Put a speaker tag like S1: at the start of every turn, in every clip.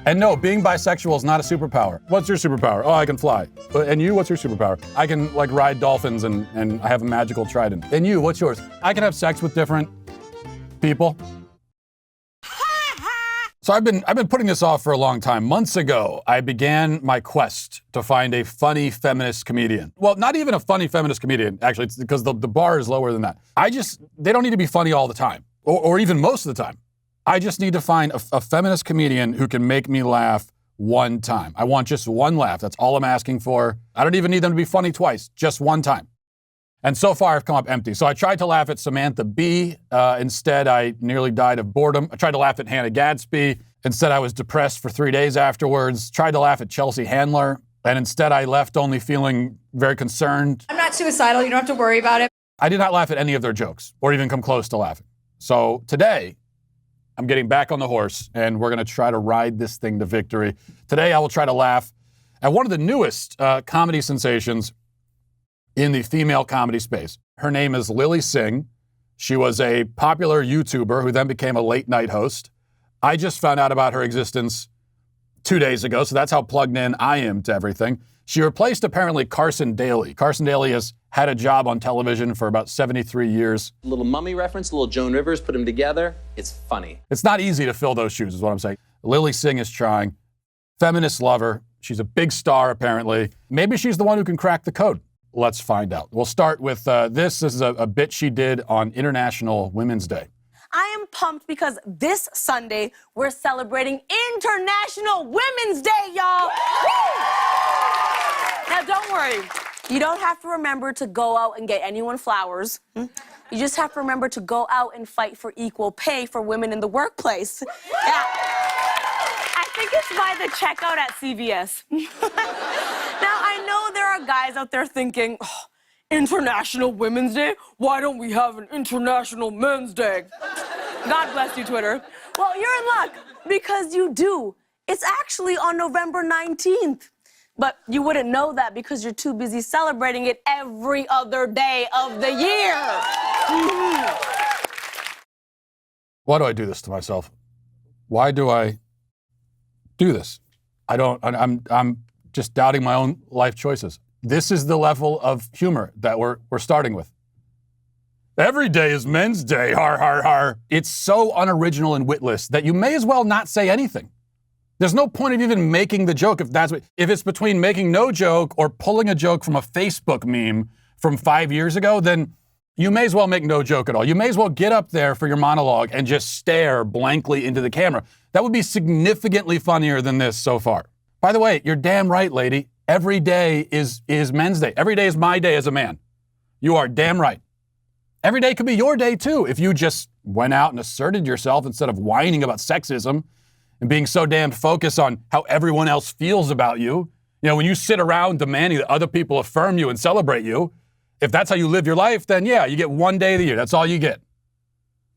S1: And no, being bisexual is not a superpower. What's your superpower? Oh, I can fly. And you, what's your superpower? I can like ride dolphins and I have a magical trident. And you, what's yours? I can have sex with different people. So I've been putting this off for a long time. Months ago, I began my quest to find a funny feminist comedian. Well, not even a funny feminist comedian, actually, it's because the bar is lower than that. They don't need to be funny all the time, or even most of the time. I just need to find a feminist comedian who can make me laugh one time. I want just one laugh. That's all I'm asking for. I don't even need them to be funny twice, just one time. And so far, I've come up empty. So I tried to laugh at Samantha Bee. Instead, I nearly died of boredom. I tried to laugh at Hannah Gadsby. Instead, I was depressed for 3 days afterwards. Tried to laugh at Chelsea Handler. And instead, I left only feeling very concerned.
S2: I'm not suicidal. You don't have to worry about it.
S1: I did not laugh at any of their jokes or even come close to laughing. So today, I'm getting back on the horse, and we're going to try to ride this thing to victory. Today, I will try to laugh at one of the newest comedy sensations in the female comedy space. Her name is Lilly Singh. She was a popular YouTuber who then became a late-night host. I just found out about her existence 2 days ago, so that's how plugged in I am to everything. She replaced, apparently, Carson Daly. Carson Daly has had a job on television for about 73 years.
S3: A little Mummy reference, a little Joan Rivers, put them together. It's funny.
S1: It's not easy to fill those shoes, is what I'm saying. Lilly Singh is trying. Feminist lover. She's a big star, apparently. Maybe she's the one who can crack the code. Let's find out. We'll start with this. This is a bit she did on International Women's Day.
S4: I am pumped because this Sunday, we're celebrating International Women's Day, y'all. Woo! Now, don't worry. You don't have to remember to go out and get anyone flowers. You just have to remember to go out and fight for equal pay for women in the workplace. Yeah. I think it's by the checkout at CVS. Now, I know there are guys out there thinking, oh, International Women's Day? Why don't we have an International Men's Day? God bless you, Twitter. Well, you're in luck, because you do. It's actually on November 19th. But you wouldn't know that because you're too busy celebrating it every other day of the year.
S1: Why do I do this to myself? Why do I do this? I'm just doubting my own life choices. This is the level of humor that we're starting with. Every day is Men's Day, har, har, har. It's so unoriginal and witless that you may as well not say anything. There's no point of even making the joke if it's between making no joke or pulling a joke from a Facebook meme from 5 years ago, then you may as well make no joke at all. You may as well get up there for your monologue and just stare blankly into the camera. That would be significantly funnier than this so far. By the way, you're damn right, lady. Every day is Men's Day. Every day is my day as a man. You are damn right. Every day could be your day too if you just went out and asserted yourself instead of whining about sexism and being so damn focused on how everyone else feels about you. You know, when you sit around demanding that other people affirm you and celebrate you, if that's how you live your life, then yeah, you get one day of the year. That's all you get.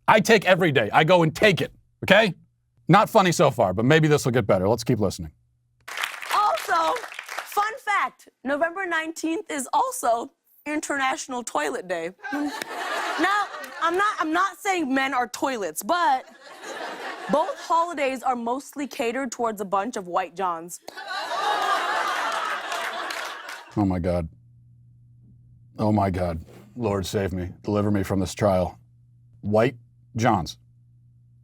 S1: I take every day. I go and take it, okay? Not funny so far, but maybe this will get better. Let's keep listening.
S4: Also, fun fact, November 19th is also International Toilet Day. Now, I'm not saying men are toilets, but both holidays are mostly catered towards a bunch of white Johns.
S1: Oh my God. Oh my God. Lord save me. Deliver me from this trial. White Johns.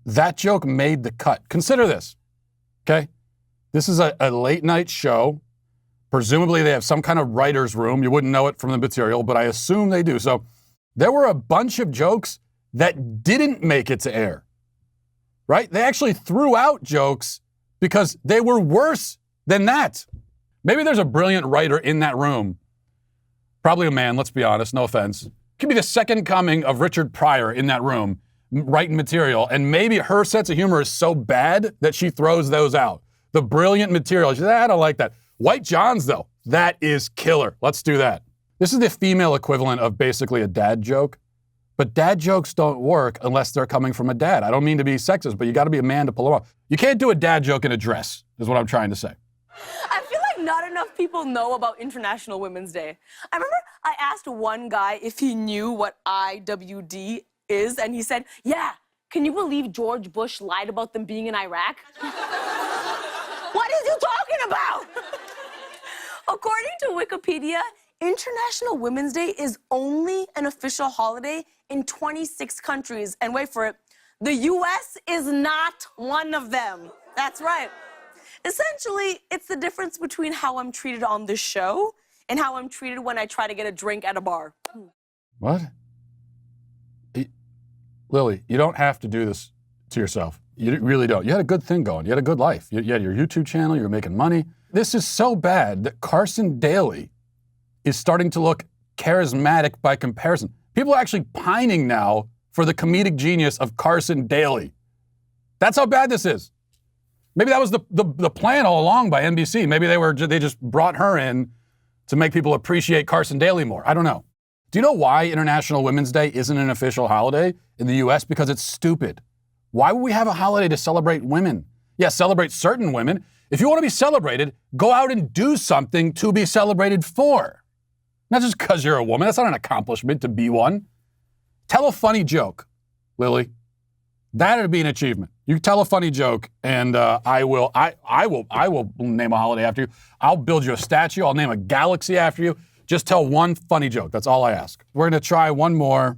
S1: That joke made the cut. Consider this, okay? This is a late night show. Presumably they have some kind of writer's room. You wouldn't know it from the material, but I assume they do. So there were a bunch of jokes that didn't make it to air, right? They actually threw out jokes because they were worse than that. Maybe there's a brilliant writer in that room. Probably a man, let's be honest, no offense. Could be the second coming of Richard Pryor in that room, writing material, and maybe her sense of humor is so bad that she throws those out. The brilliant material, she says, I don't like that. White Johns, though, that is killer. Let's do that. This is the female equivalent of basically a dad joke, but dad jokes don't work unless they're coming from a dad. I don't mean to be sexist, but you got to be a man to pull them off. You can't do a dad joke in a dress, is what I'm trying to say.
S4: I feel like not enough people know about International Women's Day. I remember I asked one guy if he knew what IWD is, and he said, yeah, can you believe George Bush lied about them being in Iraq? is you talking about? According to Wikipedia, International Women's Day is only an official holiday in 26 countries. And wait for it, the US is not one of them. That's right. Essentially, it's the difference between how I'm treated on this show and how I'm treated when I try to get a drink at a bar.
S1: What? Lily, you don't have to do this to yourself. You really don't. You had a good thing going. You had a good life. You had your YouTube channel. You were making money. This is so bad that Carson Daly is starting to look charismatic by comparison. People are actually pining now for the comedic genius of Carson Daly. That's how bad this is. Maybe that was the plan all along by NBC. Maybe they just brought her in to make people appreciate Carson Daly more. I don't know. Do you know why International Women's Day isn't an official holiday in the US? Because it's stupid. Why would we have a holiday to celebrate women? Yeah, celebrate certain women. If you want to be celebrated, go out and do something to be celebrated for. Not just because you're a woman. That's not an accomplishment to be one. Tell a funny joke, Lily. That'd be an achievement. You tell a funny joke, and I will name a holiday after you. I'll build you a statue. I'll name a galaxy after you. Just tell one funny joke. That's all I ask. We're going to try one more.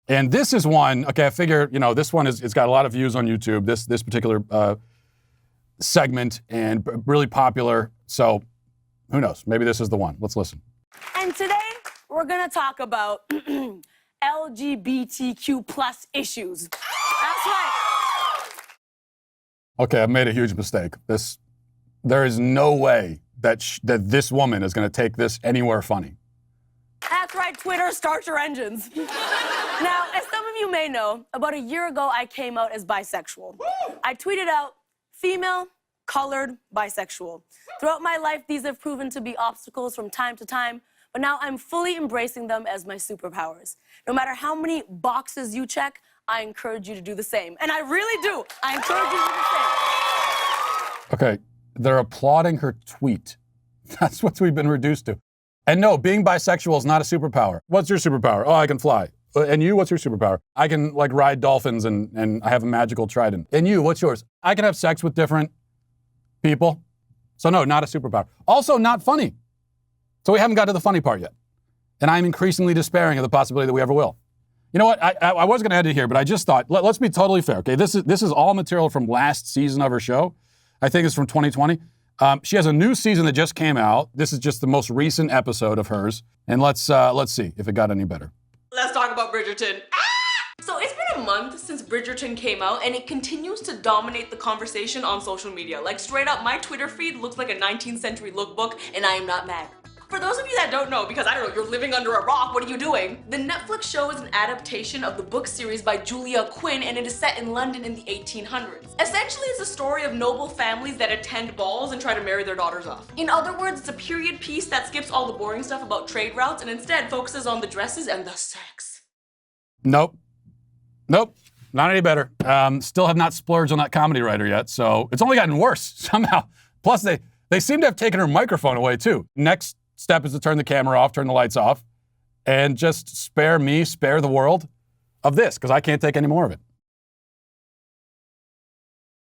S1: And this is one, okay, I figure, this one it's got a lot of views on YouTube, this particular segment, and really popular. So who knows? Maybe this is the one. Let's listen.
S4: And today, we're going to talk about LGBTQ plus issues. That's right.
S1: Okay, I've made a huge mistake. There is no way that this woman is going to take this anywhere funny.
S4: That's right, Twitter, start your engines. Now, as some of you may know, about a year ago, I came out as bisexual. I tweeted out, female, colored, bisexual. Throughout my life, these have proven to be obstacles from time to time, but now I'm fully embracing them as my superpowers. No matter how many boxes you check, I encourage you to do the same. And I really do. I encourage you to do the same.
S1: Okay, they're applauding her tweet. That's what we've been reduced to. And no, being bisexual is not a superpower. What's your superpower? Oh, I can fly. And you, what's your superpower? I can ride dolphins and I have a magical trident. And you, what's yours? I can have sex with different people. So no, not a superpower. Also not funny. So we haven't got to the funny part yet. And I'm increasingly despairing of the possibility that we ever will. You know what? I was going to end it here, but I just thought, let's be totally fair, okay? This is all material from last season of her show. I think it's from 2020. She has a new season that just came out. This is just the most recent episode of hers. And let's see if it got any better.
S5: Let's talk about Bridgerton. So it's been a month since Bridgerton came out, and it continues to dominate the conversation on social media. Like, straight up, my Twitter feed looks like a 19th century lookbook, and I am not mad. For those of you that don't know, because I don't know, you're living under a rock, what are you doing? The Netflix show is an adaptation of the book series by Julia Quinn, and it is set in London in the 1800s. Essentially, it's a story of noble families that attend balls and try to marry their daughters off. In other words, it's a period piece that skips all the boring stuff about trade routes and instead focuses on the dresses and the sex.
S1: Nope, not any better. Still have not splurged on that comedy writer yet, so it's only gotten worse somehow. Plus, they seem to have taken her microphone away, too. Next step is to turn the camera off, turn the lights off, and just spare the world of this, because I can't take any more of it.